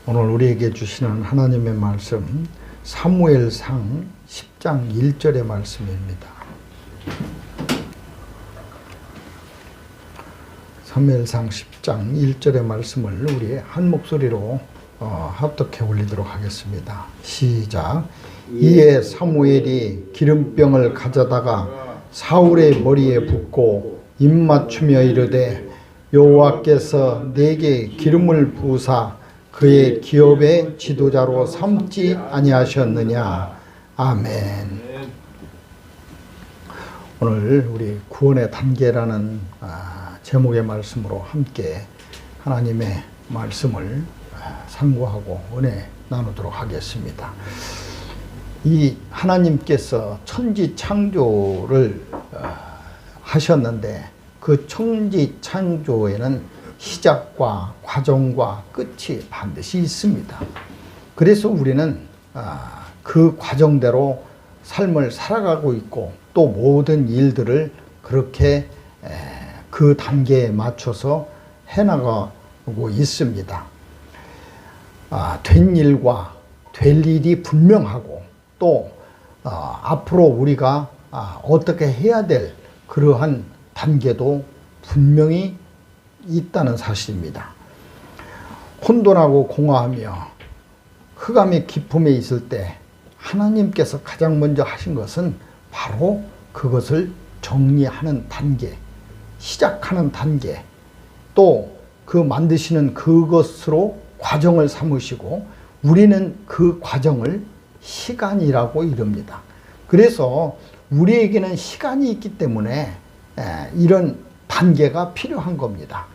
오늘 우리에게 주시는 하나님의 말씀 사무엘상 10장 1절의 말씀입니다. 사무엘상 10장 1절의 말씀을 우리 한 목소리로 합독해 올리도록 하겠습니다. 시작. 이에 사무엘이 기름병을 가져다가 사울의 머리에 붓고 입맞추며 이르되 여호와께서 내게 기름을 부으사 그의 기업의 지도자로 삼지 아니하셨느냐. 아멘. 오늘 우리 구원의 단계라는 제목의 말씀으로 함께 하나님의 말씀을 상고하고 은혜 나누도록 하겠습니다. 이 하나님께서 천지 창조를 하셨는데 그 천지 창조에는 시작과 과정과 끝이 반드시 있습니다. 그래서 우리는 그 과정대로 삶을 살아가고 있고 또 모든 일들을 그렇게 그 단계에 맞춰서 해나가고 있습니다. 된 일과 될 일이 분명하고 또 앞으로 우리가 어떻게 해야 될 그러한 단계도 분명히 있다는 사실입니다. 혼돈하고 공허하며 흑암의 깊음에 있을 때 하나님께서 가장 먼저 하신 것은 바로 그것을 정리하는 단계, 시작하는 단계, 또 그 만드시는 그것으로 과정을 삼으시고 우리는 그 과정을 시간이라고 이릅니다. 그래서 우리에게는 시간이 있기 때문에 이런 단계가 필요한 겁니다.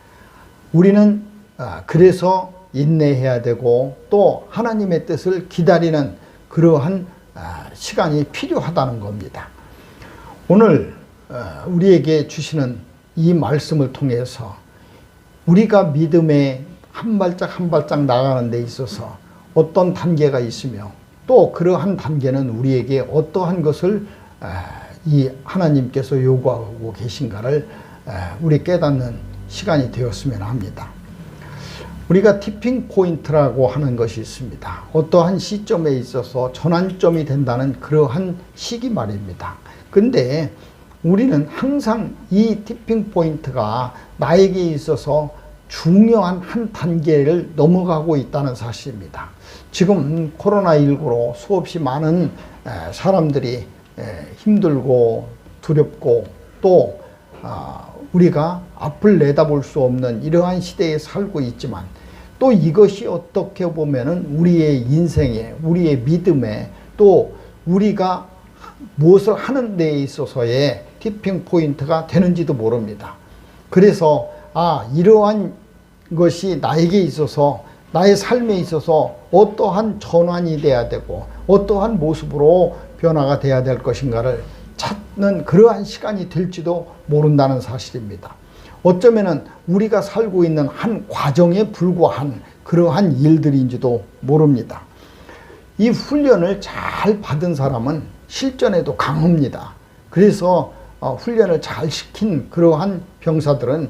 우리는 그래서 인내해야 되고 또 하나님의 뜻을 기다리는 그러한 시간이 필요하다는 겁니다. 오늘 우리에게 주시는 이 말씀을 통해서 우리가 믿음에 한 발짝 한 발짝 나가는 데 있어서 어떤 단계가 있으며 또 그러한 단계는 우리에게 어떠한 것을 이 하나님께서 요구하고 계신가를 우리 깨닫는 시간이 되었으면 합니다. 우리가 티핑 포인트라고 하는 것이 있습니다. 어떠한 시점에 있어서 전환점이 된다는 그러한 시기 말입니다. 근데 우리는 항상 이 티핑 포인트가 나에게 있어서 중요한 한 단계를 넘어가고 있다는 사실입니다. 지금 코로나19로 수없이 많은 사람들이 힘들고 두렵고 또 우리가 앞을 내다볼 수 없는 이러한 시대에 살고 있지만 또 이것이 어떻게 보면은 우리의 인생에 우리의 믿음에 또 우리가 무엇을 하는 데에 있어서의 티핑 포인트가 되는지도 모릅니다. 그래서 이러한 것이 나에게 있어서 나의 삶에 있어서 어떠한 전환이 돼야 되고 어떠한 모습으로 변화가 돼야 될 것인가를 찾는 그러한 시간이 될지도 모른다는 사실입니다. 어쩌면은 우리가 살고 있는 한 과정에 불과한 그러한 일들인지도 모릅니다. 이 훈련을 잘 받은 사람은 실전에도 강합니다. 그래서 훈련을 잘 시킨 그러한 병사들은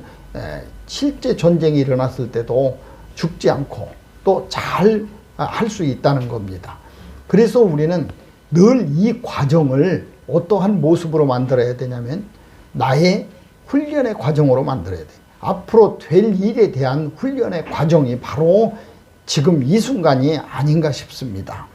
실제 전쟁이 일어났을 때도 죽지 않고 또 잘 할 수 있다는 겁니다. 그래서 우리는 늘 이 과정을 어떠한 모습으로 만들어야 되냐면 나의 훈련의 과정으로 만들어야 돼. 앞으로 될 일에 대한 훈련의 과정이 바로 지금 이 순간이 아닌가 싶습니다.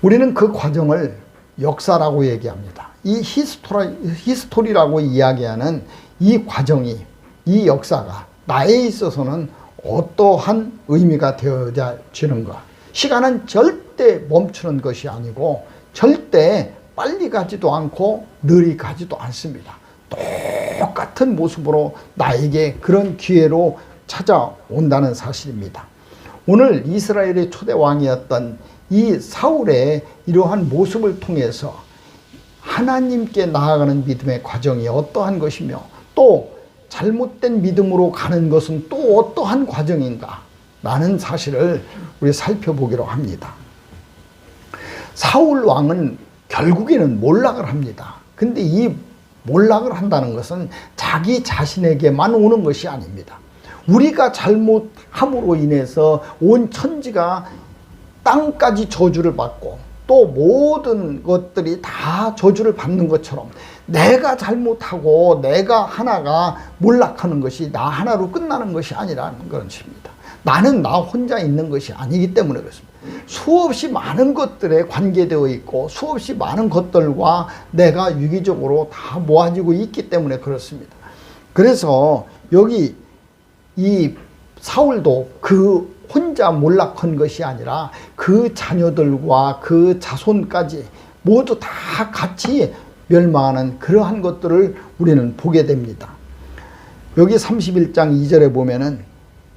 우리는 그 과정을 역사라고 얘기합니다. 이 히스토리라고 이야기하는 이 과정이 이 역사가 나에 있어서는 어떠한 의미가 되어지는가. 시간은 절대 멈추는 것이 아니고 절대 빨리 가지도 않고 느리 가지도 않습니다. 똑같은 모습으로 나에게 그런 기회로 찾아온다는 사실입니다. 오늘 이스라엘의 초대 왕이었던 이 사울의 이러한 모습을 통해서 하나님께 나아가는 믿음의 과정이 어떠한 것이며 또 잘못된 믿음으로 가는 것은 또 어떠한 과정인가 라는 사실을 우리 살펴보기로 합니다. 사울 왕은 결국에는 몰락을 합니다. 근데 이 몰락을 한다는 것은 자기 자신에게만 오는 것이 아닙니다. 우리가 잘못함으로 인해서 온 천지가 땅까지 저주를 받고 또 모든 것들이 다 저주를 받는 것처럼 내가 잘못하고 내가 하나가 몰락하는 것이 나 하나로 끝나는 것이 아니라는 것입니다. 나는 나 혼자 있는 것이 아니기 때문에 그렇습니다. 수없이 많은 것들에 관계되어 있고 수없이 많은 것들과 내가 유기적으로 다 모아지고 있기 때문에 그렇습니다. 그래서 여기 이 사울도 그 혼자 몰락한 것이 아니라 그 자녀들과 그 자손까지 모두 다 같이 멸망하는 그러한 것들을 우리는 보게 됩니다. 여기 31장 2절에 보면은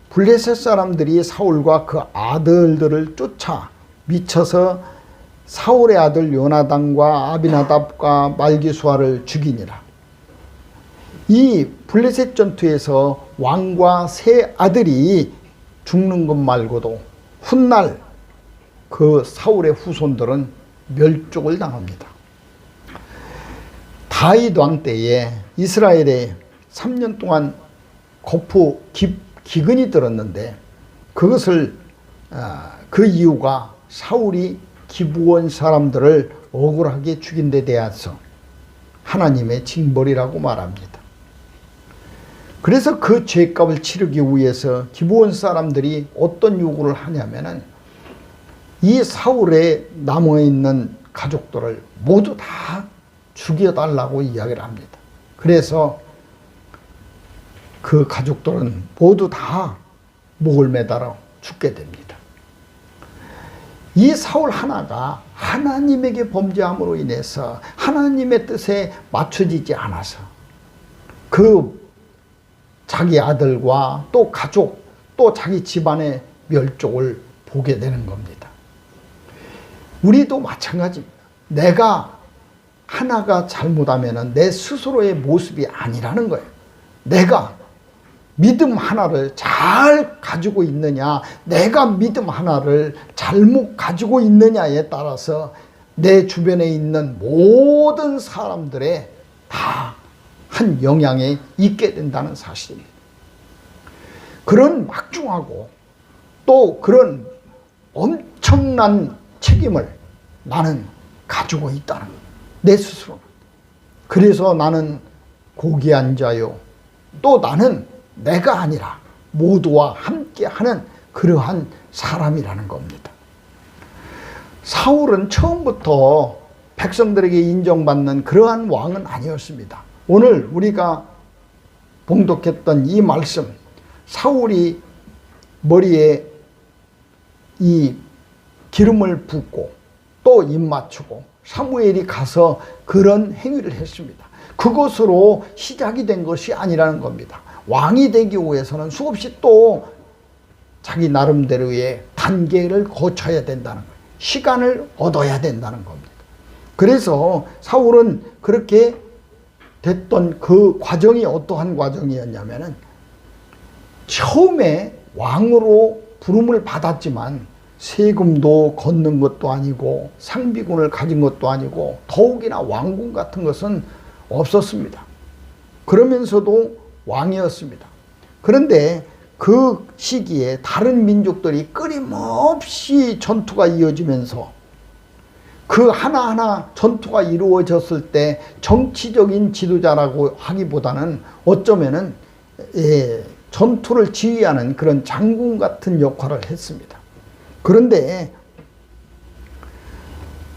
블레셋 사람들이 사울과 그 아들들을 쫓아 미쳐서 사울의 아들 요나단과 아비나답과 말기수아를 죽이니라. 이 블레셋 전투에서 왕과 세 아들이 죽는 것 말고도 훗날 그 사울의 후손들은 멸족을 당합니다. 다윗 왕 때에 이스라엘에 3년 동안 거푸 기근이 들었는데 그것을 그 이유가 사울이 기브온 사람들을 억울하게 죽인 데 대해서 하나님의 징벌이라고 말합니다. 그래서 그 죄값을 치르기 위해서 기브온 사람들이 어떤 요구를 하냐면은 이 사울에 남아있는 가족들을 모두 다 죽여달라고 이야기를 합니다. 그래서 그 가족들은 모두 다 목을 매달아 죽게 됩니다. 이 사울 하나가 하나님에게 범죄함으로 인해서 하나님의 뜻에 맞춰지지 않아서 그 자기 아들과 또 가족 또 자기 집안의 멸족을 보게 되는 겁니다. 우리도 마찬가지입니다. 내가 하나가 잘못하면 내 스스로의 모습이 아니라는 거예요. 내가 믿음 하나를 잘 가지고 있느냐, 내가 믿음 하나를 잘못 가지고 있느냐에 따라서 내 주변에 있는 모든 사람들의 다 한 영향에 있게 된다는 사실입니다. 그런 막중하고 또 그런 엄청난 책임을 나는 가지고 있다는 거예요. 내 스스로. 그래서 나는 고귀한 자요. 또 나는 내가 아니라 모두와 함께하는 그러한 사람이라는 겁니다. 사울은 처음부터 백성들에게 인정받는 그러한 왕은 아니었습니다. 오늘 우리가 봉독했던 이 말씀, 사울이 머리에 이 기름을 붓고 또 입 맞추고 사무엘이 가서 그런 행위를 했습니다. 그것으로 시작이 된 것이 아니라는 겁니다. 왕이 되기 위해서는 수없이 또 자기 나름대로의 단계를 거쳐야 된다는 거예요. 시간을 얻어야 된다는 겁니다. 그래서 사울은 그렇게 됐던 그 과정이 어떠한 과정이었냐면은 처음에 왕으로 부름을 받았지만 세금도 걷는 것도 아니고 상비군을 가진 것도 아니고 더욱이나 왕궁 같은 것은 없었습니다. 그러면서도 왕이었습니다. 그런데 그 시기에 다른 민족들이 끊임없이 전투가 이어지면서 그 하나하나 전투가 이루어졌을 때 정치적인 지도자라고 하기보다는 어쩌면은 전투를 지휘하는 그런 장군 같은 역할을 했습니다. 그런데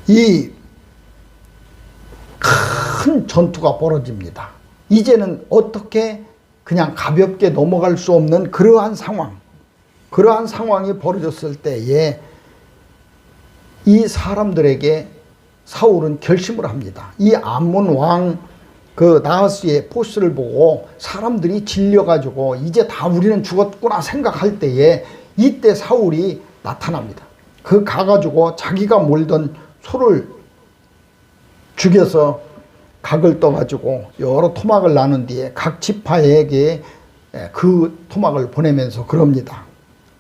이 큰 전투가 벌어집니다. 이제는 어떻게 그냥 가볍게 넘어갈 수 없는 그러한 상황이 벌어졌을 때에 이 사람들에게 사울은 결심을 합니다. 이 암몬 왕 그 나하스의 포스를 보고 사람들이 질려가지고 이제 다 우리는 죽었구나 생각할 때에 이때 사울이 나타납니다. 그 가가지고 자기가 몰던 소를 죽여서 각을 떠가지고 여러 토막을 나눈 뒤에 각 지파에게 그 토막을 보내면서 그럽니다.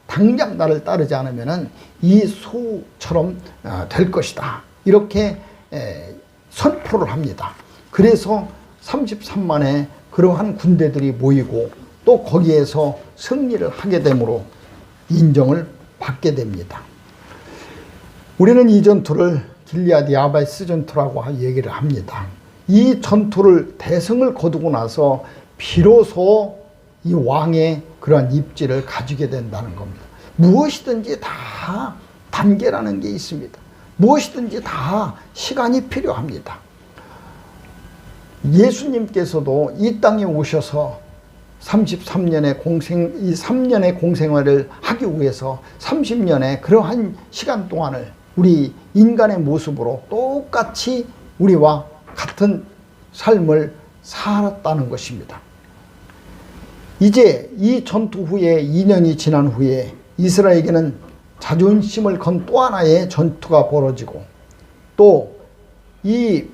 당장 나를 따르지 않으면 이 소처럼 될 것이다. 이렇게 선포를 합니다. 그래서 33만의 그러한 군대들이 모이고 또 거기에서 승리를 하게 되므로 인정을 받게 됩니다. 우리는 이 전투를 길리앗 야베스 전투라고 얘기를 합니다. 이 전투를 대승을 거두고 나서 비로소 이 왕의 그러한 입지를 가지게 된다는 겁니다. 무엇이든지 다 단계라는 게 있습니다. 무엇이든지 다 시간이 필요합니다. 예수님께서도 이 땅에 오셔서 33년의 이 3년의 공생활을 하기 위해서 30년의 그러한 시간 동안을 우리 인간의 모습으로 똑같이 우리와 같은 삶을 살았다는 것입니다. 이제 이 전투 후에 2년이 지난 후에 이스라엘에게는 자존심을 건 또 하나의 전투가 벌어지고 또 이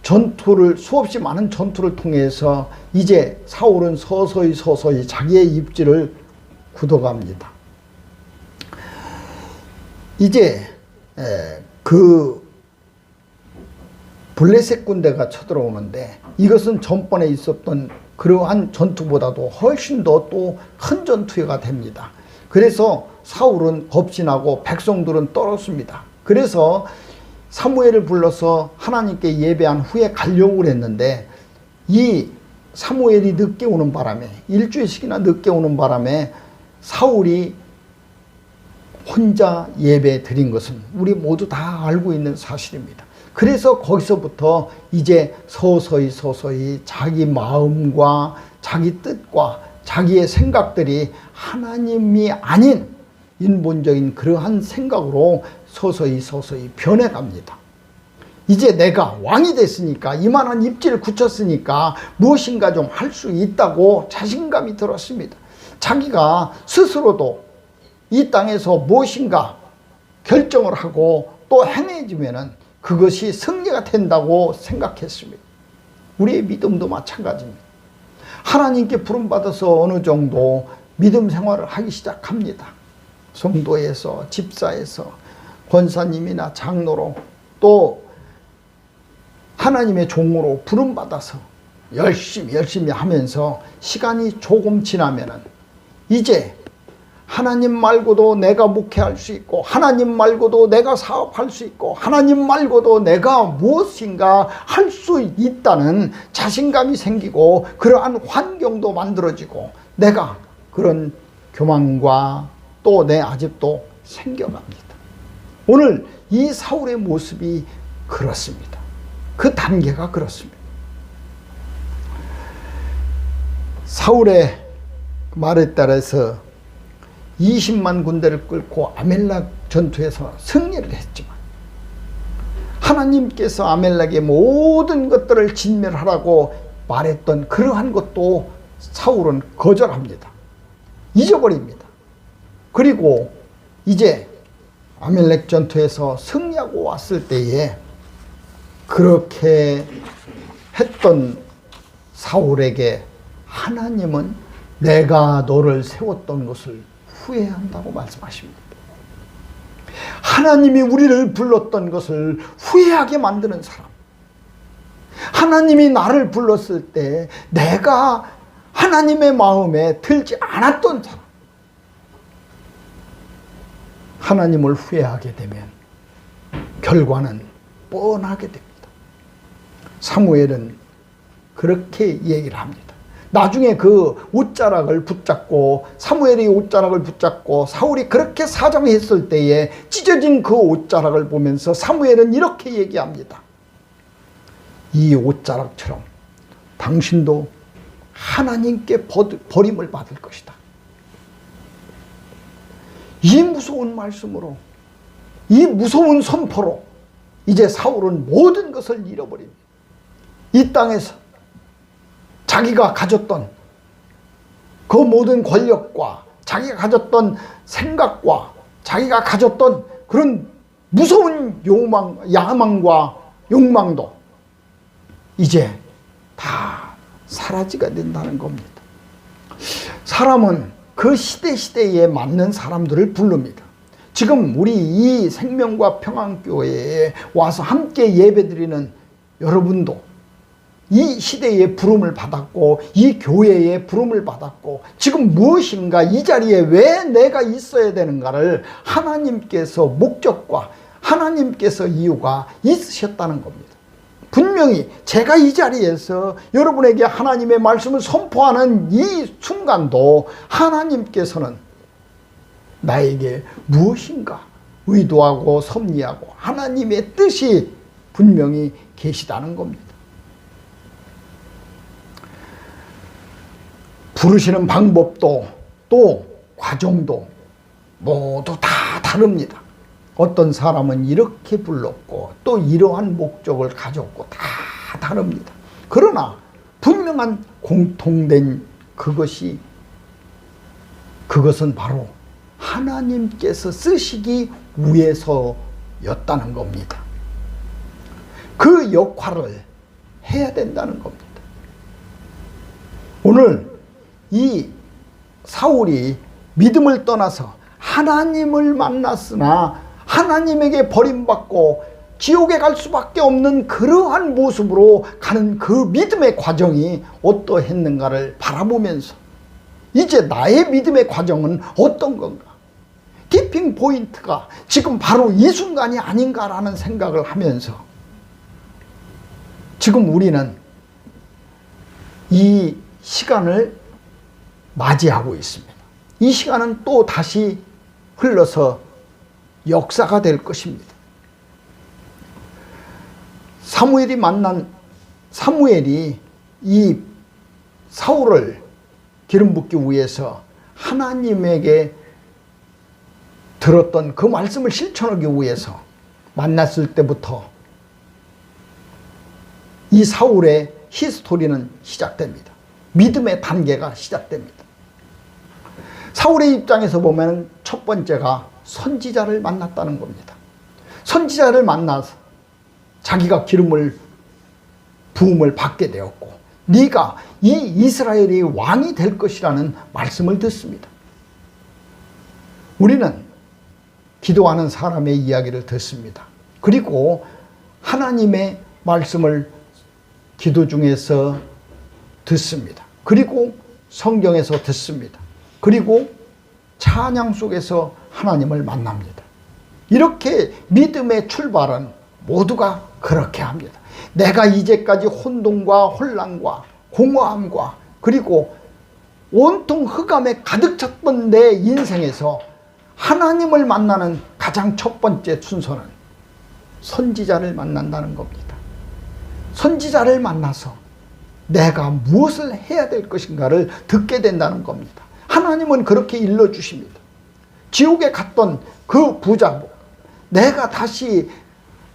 전투를 수없이 많은 전투를 통해서 이제 사울은 서서히 자기의 입지를 굳어갑니다. 이제 그 블레셋 군대가 쳐들어오는데 이것은 전번에 있었던 그러한 전투보다도 훨씬 더 또 큰 전투가 됩니다. 그래서 사울은 겁신하고 백성들은 떨었습니다. 그래서 사무엘을 불러서 하나님께 예배한 후에 가려고 했는데 이 사무엘이 늦게 오는 바람에 일주일씩이나 늦게 오는 바람에 사울이 혼자 예배 드린 것은 우리 모두 다 알고 있는 사실입니다. 그래서 거기서부터 이제 서서히 자기 마음과 자기 뜻과 자기의 생각들이 하나님이 아닌 인본적인 그러한 생각으로 서서히 변해갑니다. 이제 내가 왕이 됐으니까 이만한 입지를 굳혔으니까 무엇인가 좀 할 수 있다고 자신감이 들었습니다. 자기가 스스로도 이 땅에서 무엇인가 결정을 하고 또 행해지면은 그것이 승리가 된다고 생각했습니다. 우리의 믿음도 마찬가지입니다. 하나님께 부름받아서 어느 정도 믿음 생활을 하기 시작합니다. 성도에서, 집사에서, 권사님이나 장로로 또 하나님의 종으로 부름받아서 열심히 하면서 시간이 조금 지나면은 이제 하나님 말고도 내가 목회할 수 있고 하나님 말고도 내가 사업할 수 있고 하나님 말고도 내가 무엇인가 할 수 있다는 자신감이 생기고 그러한 환경도 만들어지고 내가 그런 교만과 또 내 아집도 생겨갑니다. 오늘 이 사울의 모습이 그렇습니다. 그 단계가 그렇습니다. 사울의 말에 따라서 20만 군대를 끌고 아멜렉 전투에서 승리를 했지만 하나님께서 아멜렉의 모든 것들을 진멸하라고 말했던 그러한 것도 사울은 거절합니다. 잊어버립니다. 그리고 이제 아멜렉 전투에서 승리하고 왔을 때에 그렇게 했던 사울에게 하나님은 내가 너를 세웠던 것을 후회한다고 말씀하십니다. 하나님이 우리를 불렀던 것을 후회하게 만드는 사람, 하나님이 나를 불렀을 때 내가 하나님의 마음에 들지 않았던 사람, 하나님을 후회하게 되면 결과는 뻔하게 됩니다. 사무엘은 그렇게 얘기를 합니다. 나중에 그 옷자락을 붙잡고 사무엘이 옷자락을 붙잡고 사울이 그렇게 사정했을 때에 찢어진 그 옷자락을 보면서 사무엘은 이렇게 얘기합니다. 이 옷자락처럼 당신도 하나님께 버림을 받을 것이다. 이 무서운 말씀으로, 이 무서운 선포로 이제 사울은 모든 것을 잃어버립니다. 이 땅에서 자기가 가졌던 그 모든 권력과 자기가 가졌던 생각과 자기가 가졌던 그런 무서운 야망과 욕망도 이제 다 사라지게 된다는 겁니다. 사람은 그 시대에 맞는 사람들을 부릅니다. 지금 우리 이 생명과 평안교회에 와서 함께 예배드리는 여러분도 이 시대의 부름을 받았고 이 교회의 부름을 받았고 지금 무엇인가, 이 자리에 왜 내가 있어야 되는가를 하나님께서 목적과 하나님께서 이유가 있으셨다는 겁니다. 분명히 제가 이 자리에서 여러분에게 하나님의 말씀을 선포하는 이 순간도 하나님께서는 나에게 무엇인가 의도하고 섭리하고 하나님의 뜻이 분명히 계시다는 겁니다. 부르시는 방법도 또 과정도 모두 다 다릅니다. 어떤 사람은 이렇게 불렀고 또 이러한 목적을 가졌고 다 다릅니다. 그러나 분명한 공통된 그것은 바로 하나님께서 쓰시기 위해서였다는 겁니다. 그 역할을 해야 된다는 겁니다. 오늘 이 사울이 믿음을 떠나서 하나님을 만났으나 하나님에게 버림받고 지옥에 갈 수밖에 없는 그러한 모습으로 가는 그 믿음의 과정이 어떠했는가를 바라보면서 이제 나의 믿음의 과정은 어떤 건가? 티핑 포인트가 지금 바로 이 순간이 아닌가라는 생각을 하면서 지금 우리는 이 시간을 맞이하고 있습니다. 이 시간은 또 다시 흘러서 역사가 될 것입니다. 사무엘이 이 사울을 기름 붓기 위해서 하나님에게 들었던 그 말씀을 실천하기 위해서 만났을 때부터 이 사울의 히스토리는 시작됩니다. 믿음의 단계가 시작됩니다. 사울의 입장에서 보면 첫 번째가 선지자를 만났다는 겁니다. 선지자를 만나서 자기가 부음을 받게 되었고 네가 이 이스라엘의 왕이 될 것이라는 말씀을 듣습니다. 우리는 기도하는 사람의 이야기를 듣습니다. 그리고 하나님의 말씀을 기도 중에서 듣습니다. 그리고 성경에서 듣습니다. 그리고 찬양 속에서 하나님을 만납니다. 이렇게 믿음의 출발은 모두가 그렇게 합니다. 내가 이제까지 혼돈과 혼란과 공허함과 그리고 온통 흑암에 가득 찼던 내 인생에서 하나님을 만나는 가장 첫 번째 순서는 선지자를 만난다는 겁니다. 선지자를 만나서 내가 무엇을 해야 될 것인가를 듣게 된다는 겁니다. 하나님은 그렇게 일러주십니다. 지옥에 갔던 그 부자고 내가 다시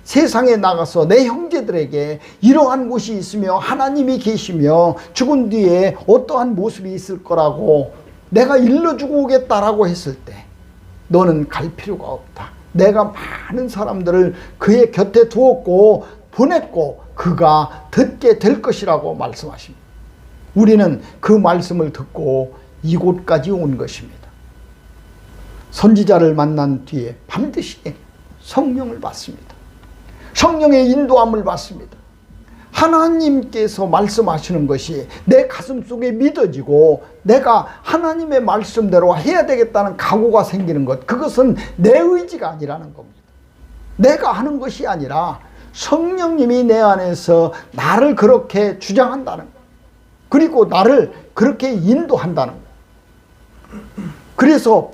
세상에 나가서 내 형제들에게 이러한 곳이 있으며 하나님이 계시며 죽은 뒤에 어떠한 모습이 있을 거라고 내가 일러주고 오겠다라고 했을 때 너는 갈 필요가 없다. 내가 많은 사람들을 그의 곁에 두었고 보냈고 그가 듣게 될 것이라고 말씀하십니다. 우리는 그 말씀을 듣고 이곳까지 온 것입니다. 선지자를 만난 뒤에 반드시 성령을 받습니다. 성령의 인도함을 받습니다. 하나님께서 말씀하시는 것이 내 가슴 속에 믿어지고 내가 하나님의 말씀대로 해야 되겠다는 각오가 생기는 것, 그것은 내 의지가 아니라는 겁니다. 내가 하는 것이 아니라 성령님이 내 안에서 나를 그렇게 주장한다는 것, 그리고 나를 그렇게 인도한다는 것. 그래서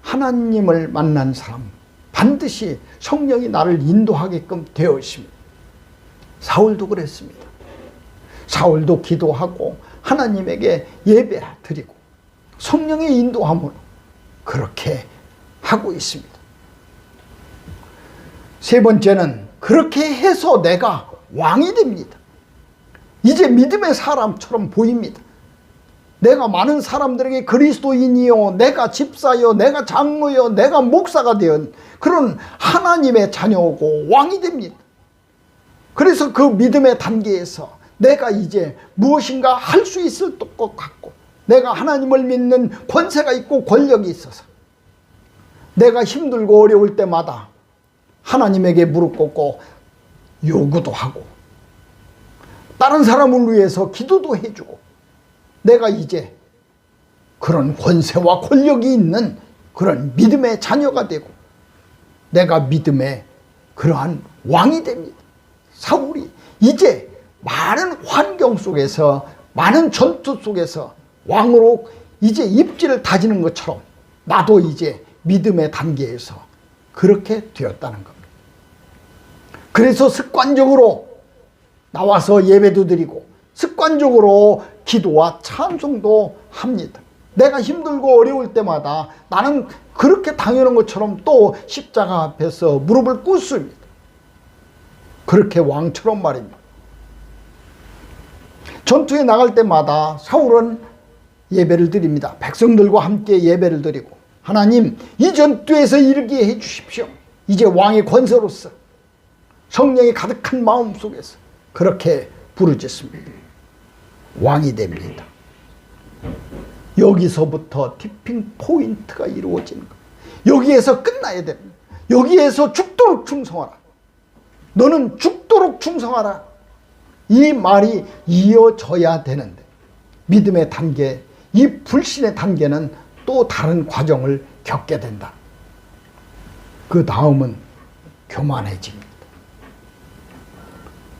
하나님을 만난 사람 반드시 성령이 나를 인도하게끔 되어 있습니다. 사울도 그랬습니다. 사울도 기도하고 하나님에게 예배 드리고 성령의 인도함으로 그렇게 하고 있습니다. 세 번째는 그렇게 해서 내가 왕이 됩니다. 이제 믿음의 사람처럼 보입니다. 내가 많은 사람들에게 그리스도인이요, 내가 집사요, 내가 장로요, 내가 목사가 되은 그런 하나님의 자녀고 왕이 됩니다. 그래서 그 믿음의 단계에서 내가 이제 무엇인가 할 수 있을 것 같고 내가 하나님을 믿는 권세가 있고 권력이 있어서 내가 힘들고 어려울 때마다 하나님에게 무릎 꿇고 요구도 하고 다른 사람을 위해서 기도도 해주고, 내가 이제 그런 권세와 권력이 있는 그런 믿음의 자녀가 되고, 내가 믿음의 그러한 왕이 됩니다. 사울이 이제 많은 환경 속에서, 많은 전투 속에서 왕으로 이제 입지를 다지는 것처럼 나도 이제 믿음의 단계에서 그렇게 되었다는 겁니다. 그래서 습관적으로 나와서 예배도 드리고 습관적으로 기도와 찬송도 합니다. 내가 힘들고 어려울 때마다 나는 그렇게 당연한 것처럼 또 십자가 앞에서 무릎을 꿇습니다. 그렇게 왕처럼 말입니다. 전투에 나갈 때마다 사울은 예배를 드립니다. 백성들과 함께 예배를 드리고, 하나님 이 전투에서 이르게 해 주십시오. 이제 왕의 권세로서 성령이 가득한 마음 속에서 그렇게 부르짖습니다. 왕이 됩니다. 여기서부터 티핑 포인트가 이루어지는 겁니다. 여기에서 끝나야 됩니다. 여기에서 죽도록 충성하라. 너는 죽도록 충성하라. 이 말이 이어져야 되는데, 믿음의 단계, 이 불신의 단계는 또 다른 과정을 겪게 된다. 그 다음은 교만해집니다.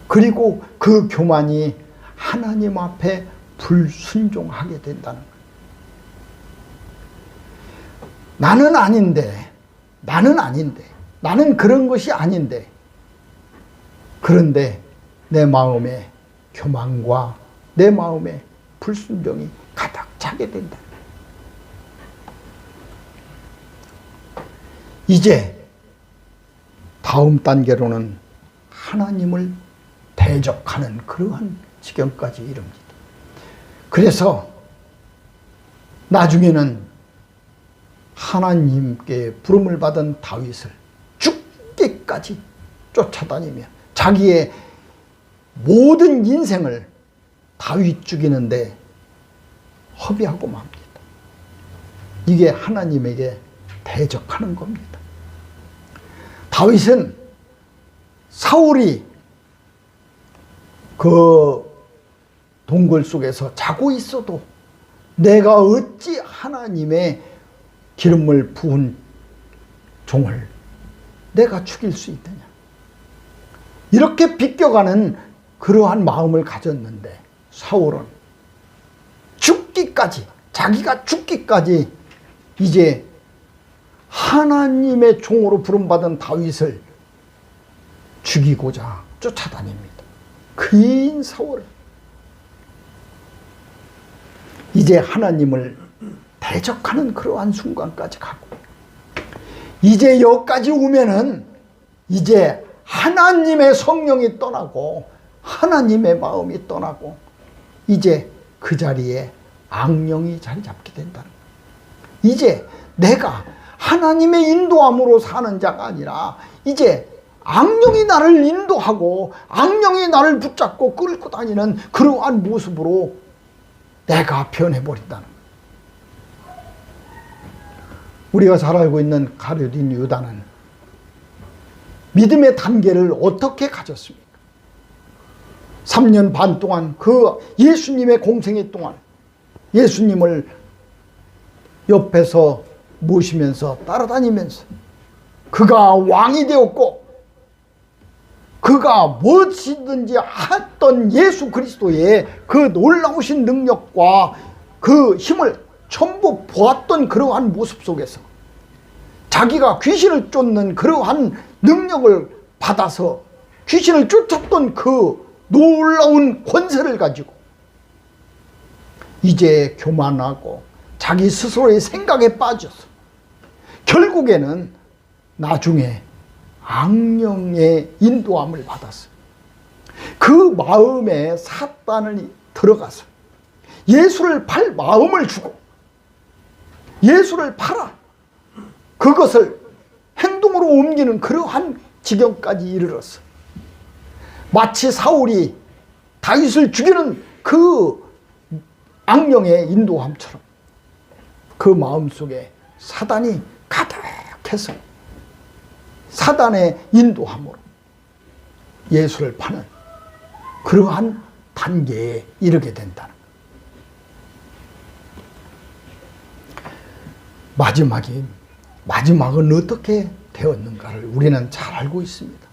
그리고 그 교만이 하나님 앞에 불순종하게 된다는 거예요. 나는 아닌데, 나는 그런 것이 아닌데, 그런데 내 마음에 교만과 내 마음에 불순종이 가득 차게 된다. 이제 다음 단계로는 하나님을 대적하는 그러한 지경까지 이릅니다. 그래서 나중에는 하나님께 부름을 받은 다윗을 죽기까지 쫓아다니며 자기의 모든 인생을 다윗 죽이는데 허비하고 맙니다. 이게 하나님에게 대적하는 겁니다. 다윗은 사울이 그 동굴 속에서 자고 있어도 내가 어찌 하나님의 기름을 부은 종을 내가 죽일 수 있느냐, 이렇게 비껴가는 그러한 마음을 가졌는데, 사울은 죽기까지, 자기가 죽기까지 이제 하나님의 종으로 부름받은 다윗을 죽이고자 쫓아다닙니다. 그인 사울, 이제 하나님을 대적하는 그러한 순간까지 가고, 이제 여기까지 오면은 이제 하나님의 성령이 떠나고 하나님의 마음이 떠나고 이제 그 자리에 악령이 자리 잡게 된다는 거예요. 이제 내가 하나님의 인도함으로 사는 자가 아니라 이제 악령이 나를 인도하고 악령이 나를 붙잡고 끌고 다니는 그러한 모습으로 내가 변해버린다는 거예요. 우리가 잘 알고 있는 가룟 유다는 믿음의 단계를 어떻게 가졌습니까? 3년 반 동안 그 예수님의 공생애 동안 예수님을 옆에서 모시면서 따라다니면서 그가 왕이 되었고, 그가 무엇이든지 했던 예수 그리스도의 그 놀라우신 능력과 그 힘을 전부 보았던 그러한 모습 속에서 자기가 귀신을 쫓는 그러한 능력을 받아서 귀신을 쫓았던 그 놀라운 권세를 가지고 이제 교만하고 자기 스스로의 생각에 빠져서 결국에는 나중에 악령의 인도함을 받았어요. 그 마음에 사탄이 들어가서 예수를 팔 마음을 주고 예수를 팔아 그것을 행동으로 옮기는 그러한 지경까지 이르렀어. 마치 사울이 다윗을 죽이는 그 악령의 인도함처럼 그 마음속에 사단이 가득해서 사단의 인도함으로 예수를 파는 그러한 단계에 이르게 된다는 거예요. 마지막은 어떻게 되었는가를 우리는 잘 알고 있습니다.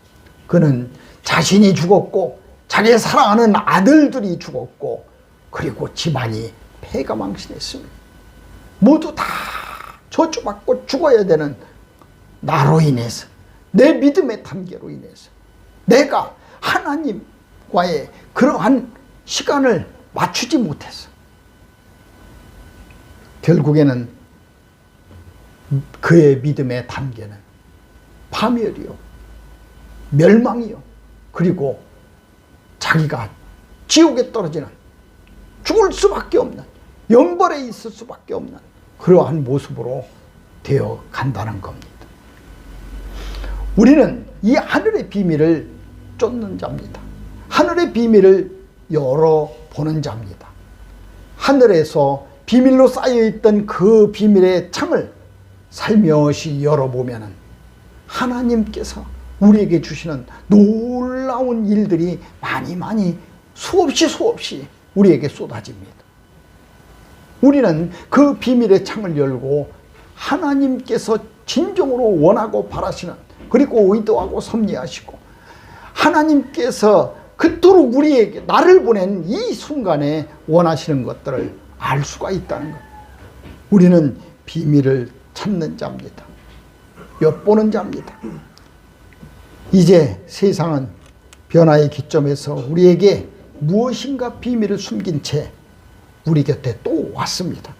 그는 자신이 죽었고 자기의 사랑하는 아들들이 죽었고 그리고 집안이 패가망신했습니다. 모두 다 저주받고 죽어야 되는 나로 인해서, 내 믿음의 단계로 인해서 내가 하나님과의 그러한 시간을 맞추지 못해서 결국에는 그의 믿음의 단계는 파멸이요, 멸망이요, 그리고 자기가 지옥에 떨어지는, 죽을 수밖에 없는, 영벌에 있을 수밖에 없는 그러한 모습으로 되어 간다는 겁니다. 우리는 이 하늘의 비밀을 쫓는 자입니다. 하늘의 비밀을 열어보는 자입니다. 하늘에서 비밀로 쌓여있던 그 비밀의 창을 살며시 열어보면 하나님께서 우리에게 주시는 놀라운 일들이 많이 수없이 우리에게 쏟아집니다. 우리는 그 비밀의 창을 열고 하나님께서 진정으로 원하고 바라시는, 그리고 의도하고 섭리하시고 하나님께서 그토록 우리에게 나를 보낸 이 순간에 원하시는 것들을 알 수가 있다는 것. 우리는 비밀을 찾는 자입니다. 엿보는 자입니다. 이제 세상은 변화의 기점에서 우리에게 무엇인가 비밀을 숨긴 채 우리 곁에 또 왔습니다.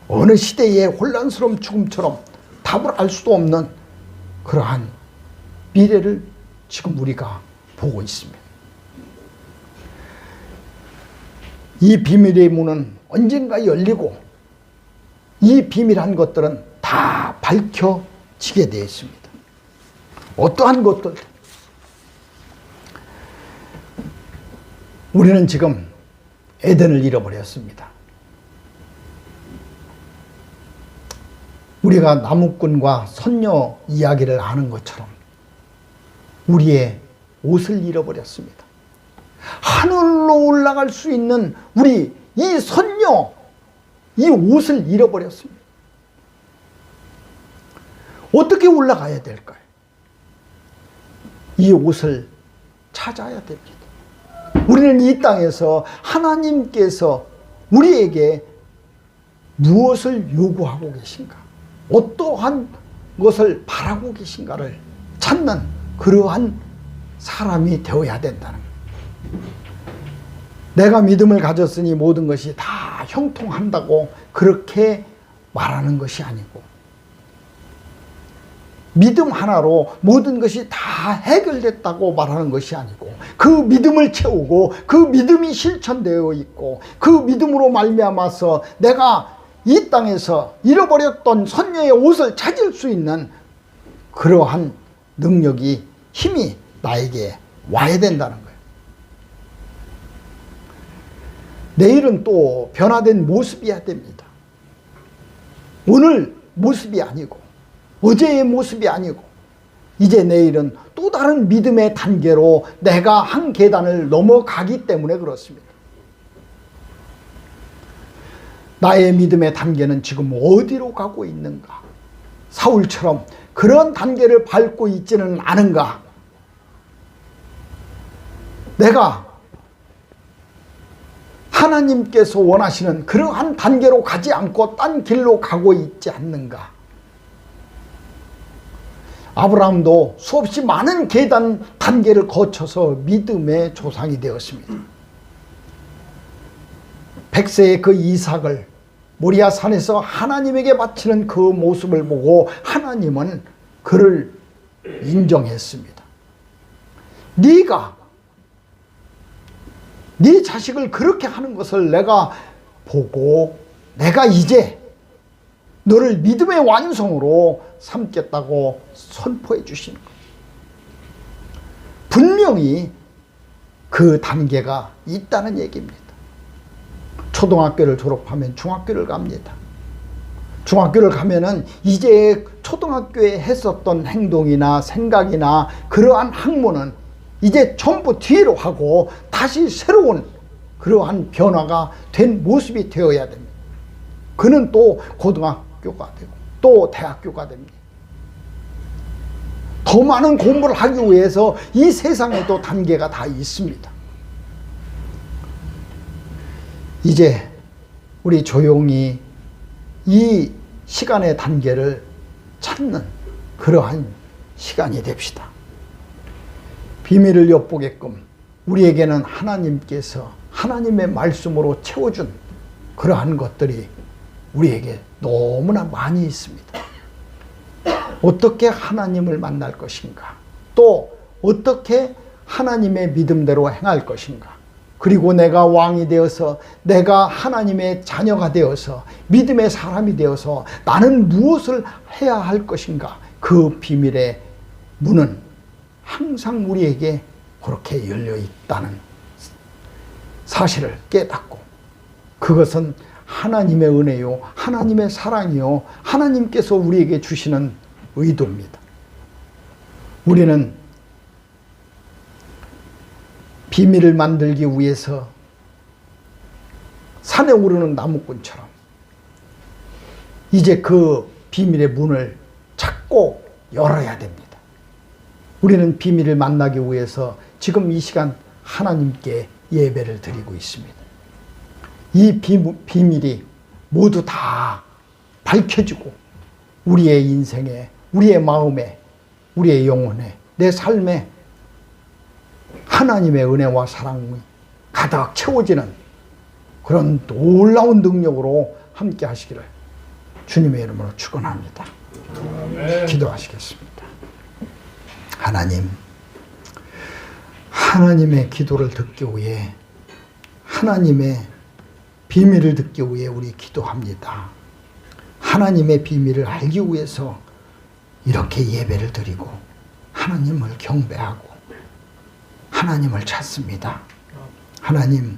어느 시대의 혼란스러운 죽음처럼 답을 알 수도 없는 그러한 미래를 지금 우리가 보고 있습니다. 이 비밀의 문은 언젠가 열리고 이 비밀한 것들은 다 밝혀지게 되어 있습니다. 어떠한 것들, 우리는 지금 에덴을 잃어버렸습니다. 우리가 나무꾼과 선녀 이야기를 아는 것처럼 우리의 옷을 잃어버렸습니다. 하늘로 올라갈 수 있는 우리 이 선녀, 이 옷을 잃어버렸습니다. 어떻게 올라가야 될까요? 이 옷을 찾아야 됩니다. 우리는 이 땅에서 하나님께서 우리에게 무엇을 요구하고 계신가, 어떠한 것을 바라고 계신가를 찾는 그러한 사람이 되어야 된다는 거예요. 내가 믿음을 가졌으니 모든 것이 다 형통한다고 그렇게 말하는 것이 아니고, 믿음 하나로 모든 것이 다 해결됐다고 말하는 것이 아니고, 그 믿음을 채우고 그 믿음이 실천되어 있고 그 믿음으로 말미암아서 내가 이 땅에서 잃어버렸던 선녀의 옷을 찾을 수 있는 그러한 능력이, 힘이 나에게 와야 된다는 거예요. 내일은 또 변화된 모습이어야 됩니다. 오늘 모습이 아니고 어제의 모습이 아니고 이제 내일은 또 다른 믿음의 단계로 내가 한 계단을 넘어가기 때문에 그렇습니다. 나의 믿음의 단계는 지금 어디로 가고 있는가? 사울처럼 그런 단계를 밟고 있지는 않은가? 내가 하나님께서 원하시는 그러한 단계로 가지 않고 딴 길로 가고 있지 않는가? 아브라함도 수없이 많은 계단 단계를 거쳐서 믿음의 조상이 되었습니다. 100세의 그 이삭을 모리아 산에서 하나님에게 바치는 그 모습을 보고 하나님은 그를 인정했습니다. 네가 네 자식을 그렇게 하는 것을 내가 보고 내가 이제 너를 믿음의 완성으로 삼겠다고 선포해 주시는 거예요. 분명히 그 단계가 있다는 얘기입니다. 초등학교를 졸업하면 중학교를 갑니다. 중학교를 가면은 이제 초등학교에 했었던 행동이나 생각이나 그러한 학문은 이제 전부 뒤로 하고 다시 새로운 그러한 변화가 된 모습이 되어야 됩니다. 그는 또 고등학교가 되고 또 대학교가 됩니다. 더 많은 공부를 하기 위해서 이 세상에도 단계가 다 있습니다. 이제 우리 조용히 이 시간의 단계를 찾는 그러한 시간이 됩시다. 비밀을 엿보게끔 우리에게는 하나님께서 하나님의 말씀으로 채워준 그러한 것들이 우리에게 너무나 많이 있습니다. 어떻게 하나님을 만날 것인가, 또 어떻게 하나님의 믿음대로 행할 것인가, 그리고 내가 왕이 되어서 내가 하나님의 자녀가 되어서 믿음의 사람이 되어서 나는 무엇을 해야 할 것인가, 그 비밀의 문은 항상 우리에게 그렇게 열려 있다는 사실을 깨닫고, 그것은 하나님의 은혜요, 하나님의 사랑이요, 하나님께서 우리에게 주시는 의도입니다. 우리는 비밀을 만들기 위해서 산에 오르는 나무꾼처럼 이제 그 비밀의 문을 찾고 열어야 됩니다. 우리는 비밀을 만나기 위해서 지금 이 시간 하나님께 예배를 드리고 있습니다. 이 비밀이 모두 다 밝혀지고 우리의 인생에, 우리의 마음에, 우리의 영혼에, 내 삶에 하나님의 은혜와 사랑이 가득 채워지는 그런 놀라운 능력으로 함께 하시기를 주님의 이름으로 축원합니다. 기도하시겠습니다. 하나님, 하나님의 기도를 듣기 위해, 하나님의 비밀을 듣기 위해 우리 기도합니다. 하나님의 비밀을 알기 위해서 이렇게 예배를 드리고 하나님을 경배하고 하나님을 찾습니다. 하나님,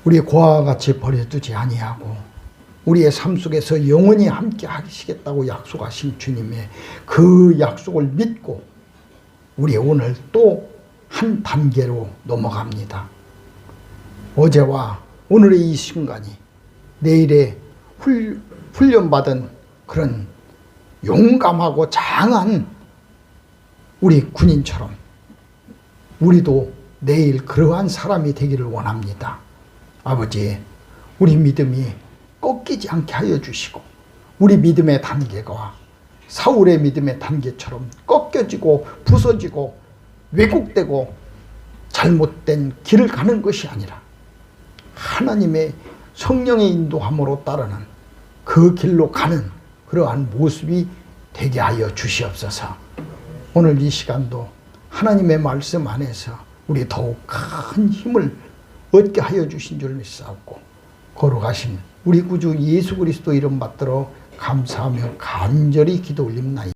우리 고아와 같이 버려두지 아니하고 우리의 삶 속에서 영원히 함께 하시겠다고 약속하신 주님의 그 약속을 믿고 우리 오늘 또 한 단계로 넘어갑니다. 어제와 오늘의 이 순간이 내일의 훈련받은 그런 용감하고 장한 우리 군인처럼 우리도 내일 그러한 사람이 되기를 원합니다. 아버지, 우리 믿음이 꺾이지 않게 하여 주시고 우리 믿음의 단계가 사울의 믿음의 단계처럼 꺾여지고 부서지고 왜곡되고 잘못된 길을 가는 것이 아니라 하나님의 성령의 인도함으로 따르는 그 길로 가는 그러한 모습이 되게 하여 주시옵소서. 오늘 이 시간도 하나님의 말씀 안에서 우리 더욱 큰 힘을 얻게 하여 주신 줄 믿사옵고 거룩하신 우리 구주 예수 그리스도 이름 받들어 감사하며 간절히 기도 올립나이다.